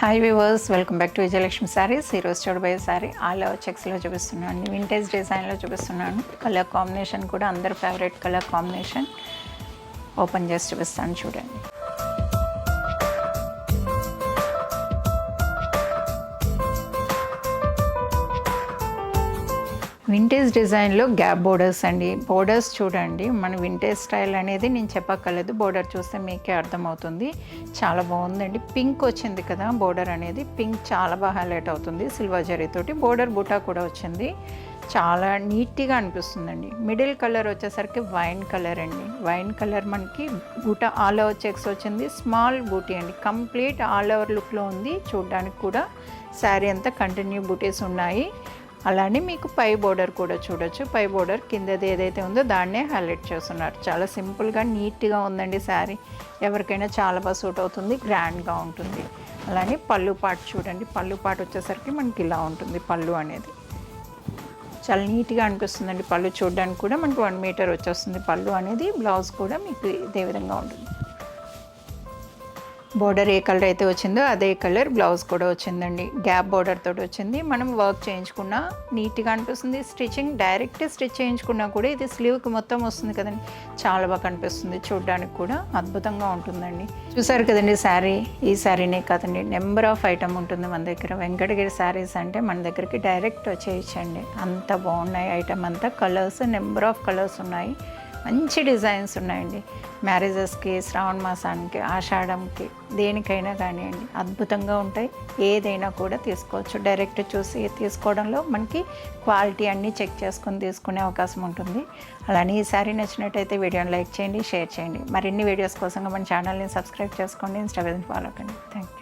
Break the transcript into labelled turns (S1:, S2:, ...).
S1: Hi viewers, welcome back to Vijayalakshmi saris. ఈరోజు చూడబోయే sorry all over చెక్స్లో చూపిస్తున్నాను, వింటేజ్ డిజైన్లో చూపిస్తున్నాను. కలర్ కాంబినేషన్ కూడా అందరి ఫేవరెట్ కలర్ కాంబినేషన్. ఓపెన్ చేసి చూపిస్తాను, చూడండి. వింటేజ్ డిజైన్లో గ్యాప్ బోర్డర్స్ అండి. బోర్డర్స్ చూడండి, మన వింటేజ్ స్టైల్ అనేది నేను చెప్పక్కర్లేదు, బోర్డర్ చూస్తే మీకే అర్థమవుతుంది. చాలా బాగుందండి. పింక్ వచ్చింది కదా బోర్డర్ అనేది, పింక్ చాలా బాగా హైలైట్ అవుతుంది. సిల్వర్ జరీతోటి బోర్డర్ బూటా కూడా వచ్చింది, చాలా నీట్గా అనిపిస్తుందండి. మిడిల్ కలర్ వచ్చేసరికి వైన్ కలర్ అండి. వైన్ కలర్ మనకి బూటా ఆల్ ఓవర్ చెక్స్ వచ్చింది. స్మాల్ బూటీ అండి, కంప్లీట్ ఆల్ ఓవర్ లుక్లో ఉంది. చూడడానికి కూడా శారీ అంతా కంటిన్యూ బూటీస్ ఉన్నాయి. అలానే మీకు పై బోర్డర్ కూడా చూడొచ్చు. పై బోర్డర్ కిందది ఏదైతే ఉందో దాన్నే హైలైట్ చేస్తున్నారు. చాలా సింపుల్గా నీట్గా ఉందండి శారీ. ఎవరికైనా చాలా బాగా సూట్ అవుతుంది, గ్రాండ్గా ఉంటుంది. అలానే పళ్ళు పాటు చూడండి, పళ్ళు పాటు వచ్చేసరికి మనకి ఇలా ఉంటుంది. పళ్ళు అనేది చాలా నీట్గా అనిపిస్తుందండి. పళ్ళు చూడడానికి కూడా మనకు 1 మీటర్ వచ్చేస్తుంది పళ్ళు అనేది. బ్లౌజ్ కూడా మీకు ఇదే విధంగా ఉంటుంది. బోర్డర్ ఏ కలర్ అయితే వచ్చిందో అదే కలర్ బ్లౌజ్ కూడా వచ్చిందండి. గ్యాప్ బోర్డర్ తోటి వచ్చింది. మనం వర్క్ చేయించుకున్నా నీట్గా అనిపిస్తుంది. స్టిచ్చింగ్ డైరెక్ట్ స్టిచ్ చేయించుకున్నా కూడా ఇది స్లీవ్కి మొత్తం వస్తుంది కదండి, చాలా బాగా కనిపిస్తుంది. చూడడానికి కూడా అద్భుతంగా ఉంటుందండి. చూసారు కదండి శారీ. ఈ శారీనే కాదండి, నెంబర్ ఆఫ్ ఐటమ్ ఉంటుంది మన దగ్గర. వెంకటగిరి శారీస్ అంటే మన దగ్గరికి డైరెక్ట్ వచ్చేయచ్చండి, అంత బాగున్నాయి ఐటమ్ అంతా. కలర్స్ నెంబర్ ఆఫ్ కలర్స్ ఉన్నాయి, మంచి డిజైన్స్ ఉన్నాయండి. మ్యారేజెస్కి, శ్రావణ మాసానికి, ఆషాఢంకి, దేనికైనా కానివ్వండి అద్భుతంగా ఉంటాయి. ఏదైనా కూడా తీసుకోవచ్చు. డైరెక్ట్ చూసి తీసుకోవడంలో మనకి క్వాలిటీ అన్నీ చెక్ చేసుకొని తీసుకునే అవకాశం ఉంటుంది. అలానే ఈ సారీ నచ్చినట్టయితే వీడియోని లైక్ చేయండి, షేర్ చేయండి. మరిన్ని వీడియోస్ కోసం మన ఛానల్ని సబ్స్క్రైబ్ చేసుకోండి, ఇన్స్టాగ్రామ్ ఫాలో కండి. Thank you.